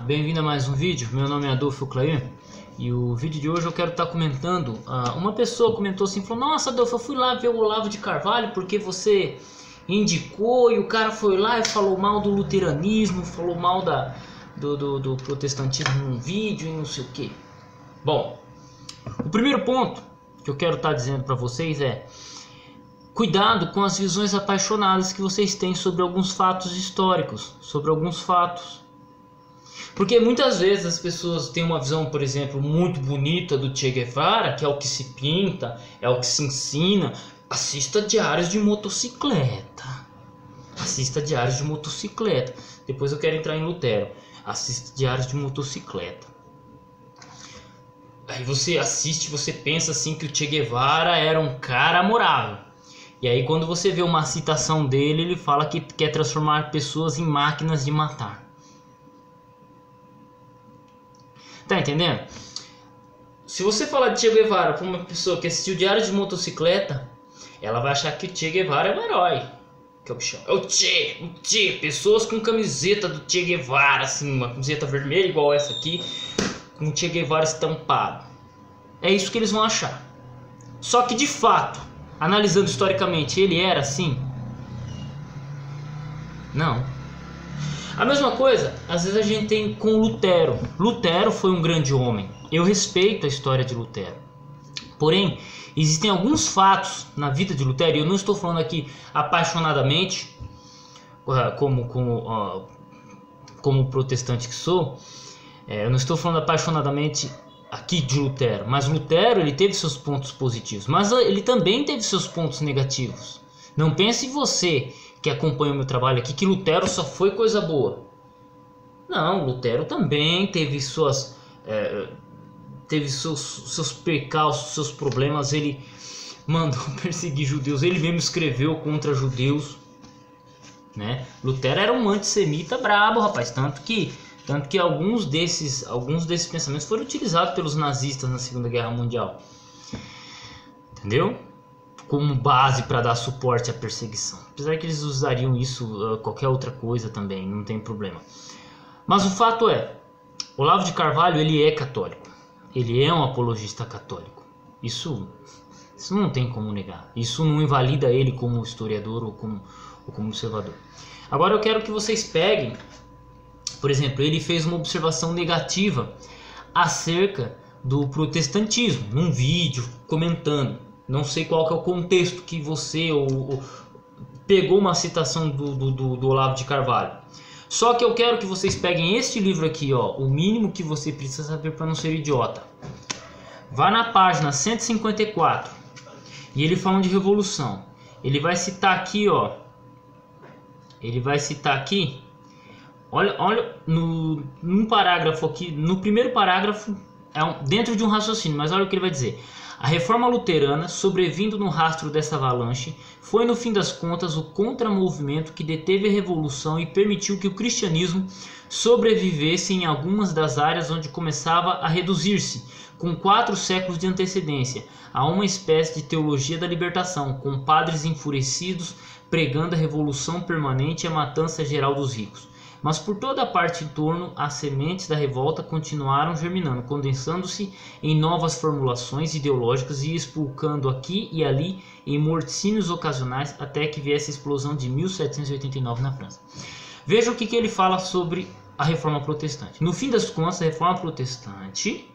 Bem-vindo a mais um vídeo. Meu nome é Adolfo Clair e o vídeo de hoje eu quero estar comentando. Uma pessoa comentou assim, falou: Nossa, Adolfo, eu fui lá ver o Olavo de Carvalho porque você indicou, e o cara foi lá e falou mal do luteranismo, falou mal do protestantismo num vídeo e não sei o que. Bom, o primeiro ponto que eu quero estar dizendo para vocês é: cuidado com as visões apaixonadas que vocês têm sobre alguns fatos históricos, sobre alguns fatos. Porque muitas vezes as pessoas têm uma visão, por exemplo, muito bonita do Che Guevara, que é o que se pinta, é o que se ensina. Assista Diários de Motocicleta. Assista Diários de Motocicleta. Depois eu quero entrar em Lutero. Assista Diários de Motocicleta. Aí você assiste, você pensa assim que o Che Guevara era um cara amorável. E aí quando você vê uma citação dele, ele fala que quer transformar pessoas em máquinas de matar. Tá entendendo? Se você falar de Che Guevara para uma pessoa que assistiu Diário de Motocicleta, ela vai achar que o Che Guevara é um herói. Que é o bichão. É o Che. Pessoas com camiseta do Che Guevara, assim, uma camiseta vermelha igual essa aqui, com o Che Guevara estampado. É isso que eles vão achar. Só que de fato, analisando historicamente, ele era assim? Não. A mesma coisa, às vezes a gente tem com Lutero. Lutero foi um grande homem. Eu respeito a história de Lutero. Porém, existem alguns fatos na vida de Lutero, e eu não estou falando aqui apaixonadamente, como protestante que sou, eu não estou falando apaixonadamente aqui de Lutero, mas Lutero ele teve seus pontos positivos, mas ele também teve seus pontos negativos. Não pense você que acompanha o meu trabalho aqui que Lutero só foi coisa boa. Não, Lutero também teve seus percalços, seus problemas. Ele mandou perseguir judeus, ele mesmo escreveu contra judeus, né? Lutero era um antissemita brabo, rapaz, tanto que alguns desses pensamentos foram utilizados pelos nazistas na Segunda Guerra Mundial, entendeu? Como base para dar suporte à perseguição. Apesar que eles usariam isso qualquer outra coisa também, não tem problema. Mas o fato é, Olavo de Carvalho ele é católico. Ele é um apologista católico. Isso não tem como negar. Isso não invalida ele como historiador ou como observador. Agora eu quero que vocês peguem, por exemplo, ele fez uma observação negativa acerca do protestantismo, num vídeo comentando. Não sei qual que é o contexto que você pegou uma citação do Olavo de Carvalho. Só que eu quero que vocês peguem este livro aqui, ó, O Mínimo que Você Precisa Saber para Não Ser Idiota. Vá na página 154 e ele fala de revolução. Ele vai citar aqui, ó. Ele vai citar aqui. Olha num parágrafo aqui, no primeiro parágrafo, dentro de um raciocínio, mas olha o que ele vai dizer. A reforma luterana, sobrevindo no rastro dessa avalanche, foi no fim das contas o contramovimento que deteve a revolução e permitiu que o cristianismo sobrevivesse em algumas das áreas onde começava a reduzir-se, com 4 séculos de antecedência, a uma espécie de teologia da libertação, com padres enfurecidos pregando a revolução permanente e a matança geral dos ricos. Mas por toda a parte em torno, as sementes da revolta continuaram germinando, condensando-se em novas formulações ideológicas e expulcando aqui e ali em morticínios ocasionais até que viesse a explosão de 1789 na França. Veja o que ele fala sobre a reforma protestante. No fim das contas, a reforma protestante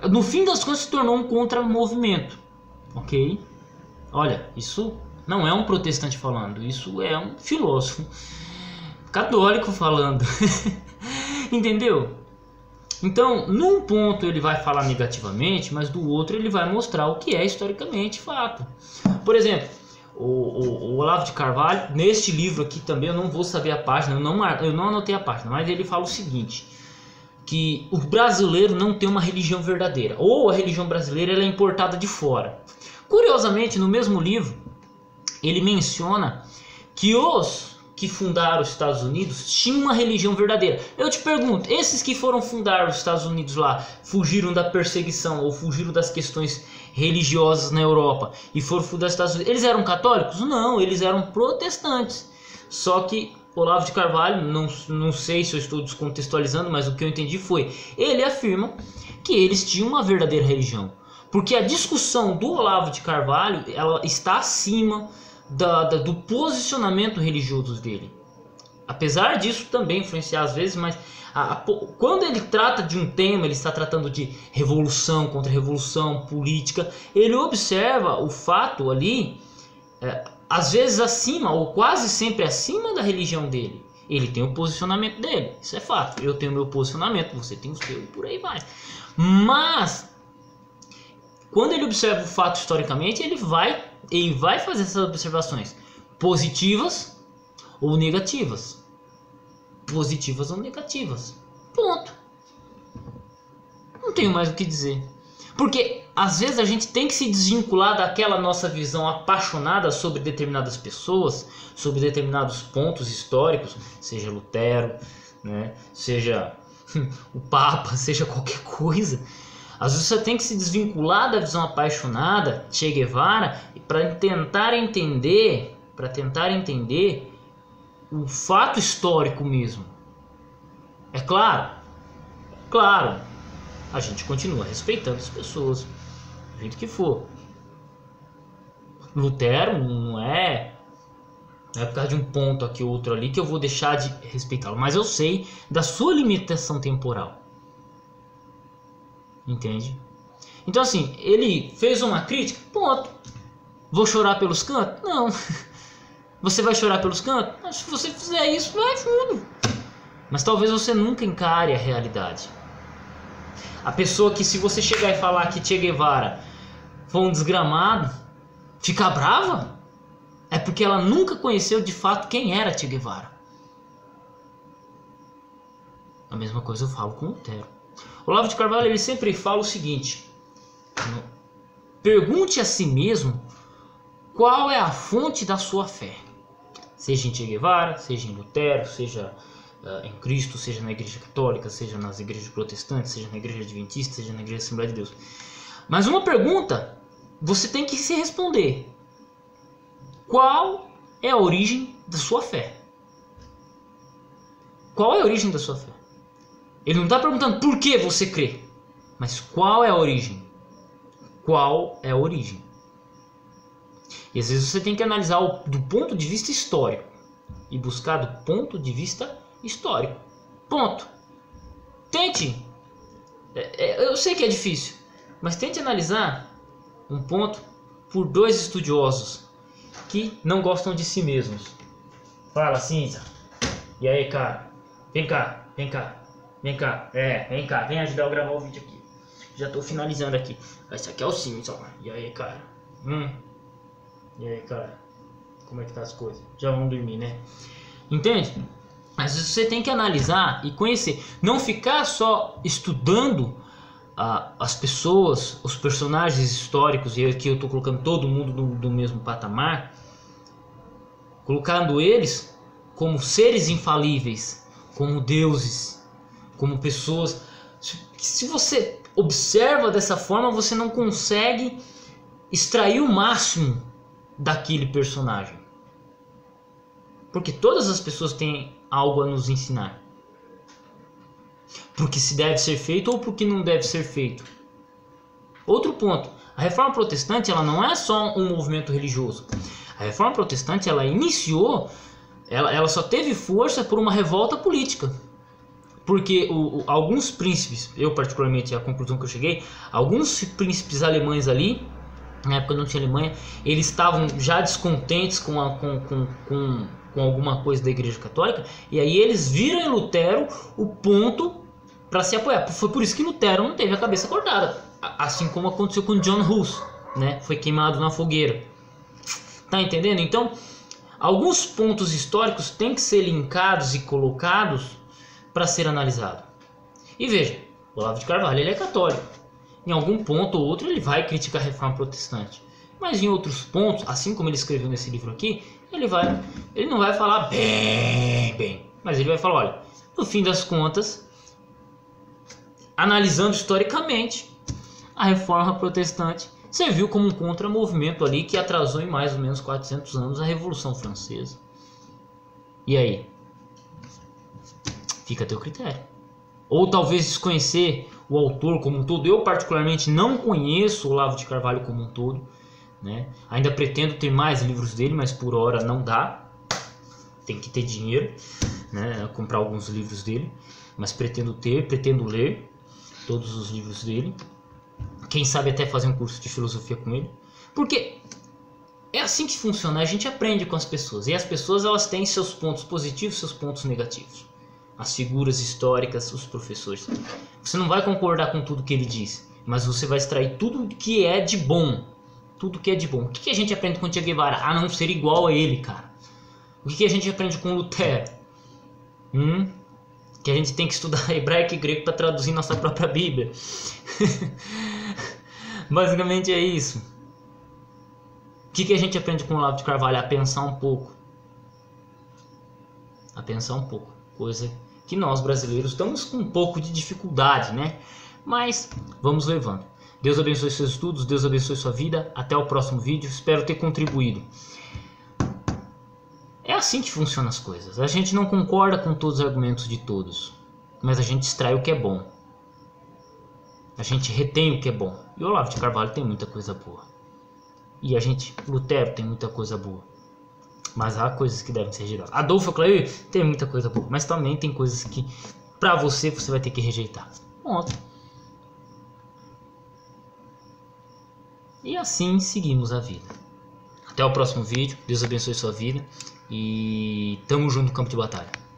no fim das contas se tornou um contramovimento, ok? Olha, isso não é um protestante falando, isso é um filósofo católico falando. Entendeu? Então, num ponto ele vai falar negativamente, mas do outro ele vai mostrar o que é historicamente fato. Por exemplo, o Olavo de Carvalho, neste livro aqui também, eu não vou saber a página, eu não anotei a página, mas ele fala o seguinte, que o brasileiro não tem uma religião verdadeira, ou a religião brasileira ela é importada de fora. Curiosamente, no mesmo livro, ele menciona que os que fundaram os Estados Unidos tinham uma religião verdadeira. Eu te pergunto, esses que foram fundar os Estados Unidos lá, fugiram da perseguição ou fugiram das questões religiosas na Europa e foram fundar os Estados Unidos, eles eram católicos? Não, eles eram protestantes. Só que Olavo de Carvalho, não sei se eu estou descontextualizando, mas o que eu entendi foi, ele afirma que eles tinham uma verdadeira religião. Porque a discussão do Olavo de Carvalho, ela está acima do posicionamento religioso dele. Apesar disso também influenciar às vezes, mas quando ele trata de um tema, ele está tratando de revolução, contra-revolução, política, ele observa o fato ali, às vezes acima, ou quase sempre acima da religião dele. Ele tem o posicionamento dele, isso é fato. Eu tenho o meu posicionamento, você tem o seu e por aí vai. Mas, quando ele observa o fato historicamente, ele vai fazer essas observações positivas ou negativas. Positivas ou negativas. Ponto. Não tenho mais o que dizer. Porque às vezes a gente tem que se desvincular daquela nossa visão apaixonada sobre determinadas pessoas, sobre determinados pontos históricos, seja Lutero, né, seja o Papa, seja qualquer coisa. Às vezes você tem que se desvincular da visão apaixonada, Che Guevara, para tentar entender o fato histórico mesmo. É claro, a gente continua respeitando as pessoas, do jeito que for. Lutero não é por causa de um ponto aqui ou outro ali que eu vou deixar de respeitá-lo, mas eu sei da sua limitação temporal. Entende? Então assim, ele fez uma crítica, ponto. Vou chorar pelos cantos? Não. Você vai chorar pelos cantos? Mas se você fizer isso, vai fundo. Mas talvez você nunca encare a realidade. A pessoa que, se você chegar e falar que Che Guevara foi um desgramado, ficar brava, é porque ela nunca conheceu de fato quem era Che Guevara. A mesma coisa eu falo com Lutero. Olavo de Carvalho, ele sempre fala o seguinte: pergunte a si mesmo qual é a fonte da sua fé. Seja em Che Guevara, seja em Lutero, seja em Cristo, seja na Igreja Católica, seja nas igrejas protestantes, seja na Igreja Adventista, seja na Igreja Assembleia de Deus. Mas uma pergunta você tem que se responder: qual é a origem da sua fé? Qual é a origem da sua fé? Ele não está perguntando por que você crê, mas qual é a origem? Qual é a origem? E às vezes você tem que analisar do ponto de vista histórico e buscar do ponto de vista histórico. Ponto. Tente. Eu sei que é difícil, mas tente analisar um ponto por dois estudiosos que não gostam de si mesmos. Fala, Cinza. E aí, cara? Vem cá, vem cá. Vem cá, vem cá, vem ajudar eu a gravar o vídeo aqui. Já tô finalizando aqui. Esse aqui é o Cinza, ó. E aí, cara? E aí, cara? Como é que tá as coisas? Já vão dormir, né? Entende? Às vezes você tem que analisar e conhecer. Não ficar só estudando as pessoas, os personagens históricos, e aqui eu tô colocando todo mundo do mesmo patamar, colocando eles como seres infalíveis, como deuses, como pessoas. Se você observa dessa forma, você não consegue extrair o máximo daquele personagem, porque todas as pessoas têm algo a nos ensinar, porque se deve ser feito ou porque não deve ser feito. Outro ponto: a Reforma Protestante, ela não é só um movimento religioso. A Reforma Protestante, ela iniciou, ela só teve força por uma revolta política. Porque alguns príncipes, eu particularmente, a conclusão que eu cheguei, alguns príncipes alemães ali, na época não tinha Alemanha, eles estavam já descontentes com alguma coisa da Igreja Católica, e aí eles viram em Lutero o ponto para se apoiar. Foi por isso que Lutero não teve a cabeça cortada, assim como aconteceu com John Hus, né? Foi queimado na fogueira. Tá entendendo? Então, alguns pontos históricos têm que ser linkados e colocados para ser analisado. E veja, o Olavo de Carvalho, ele é católico. Em algum ponto ou outro ele vai criticar a Reforma Protestante, mas em outros pontos, assim como ele escreveu nesse livro aqui, ele não vai falar bem, mas ele vai falar: olha, no fim das contas, analisando historicamente, a Reforma Protestante serviu como um contramovimento ali que atrasou em mais ou menos 400 anos a Revolução Francesa. E aí? Fica a teu critério. Ou talvez desconhecer o autor como um todo. Eu particularmente não conheço o Olavo de Carvalho como um todo, né? Ainda pretendo ter mais livros dele, mas por hora não dá. Tem que ter dinheiro, né? Comprar alguns livros dele. Mas pretendo ler todos os livros dele. Quem sabe até fazer um curso de filosofia com ele. Porque é assim que funciona, a gente aprende com as pessoas. E as pessoas, elas têm seus pontos positivos e seus pontos negativos. As figuras históricas, os professores. Você não vai concordar com tudo que ele diz, mas você vai extrair tudo que é de bom. Tudo que é de bom. O que a gente aprende com o Che Guevara? A não ser igual a ele, cara. O que a gente aprende com Lutero? Que a gente tem que estudar hebraico e grego para traduzir nossa própria Bíblia. Basicamente é isso. O que a gente aprende com o Olavo de Carvalho? A pensar um pouco. A pensar um pouco. Coisa que nós brasileiros estamos com um pouco de dificuldade, né? Mas vamos levando. Deus abençoe seus estudos, Deus abençoe sua vida. Até o próximo vídeo. Espero ter contribuído. É assim que funcionam as coisas. A gente não concorda com todos os argumentos de todos, mas a gente extrai o que é bom. A gente retém o que é bom. E o Olavo de Carvalho tem muita coisa boa. E Lutero tem muita coisa boa. Mas há coisas que devem ser rejeitadas. Adolfo Clay tem muita coisa boa, mas também tem coisas que pra você vai ter que rejeitar. Ponto. E assim seguimos a vida. Até o próximo vídeo. Deus abençoe sua vida. E tamo junto no campo de batalha.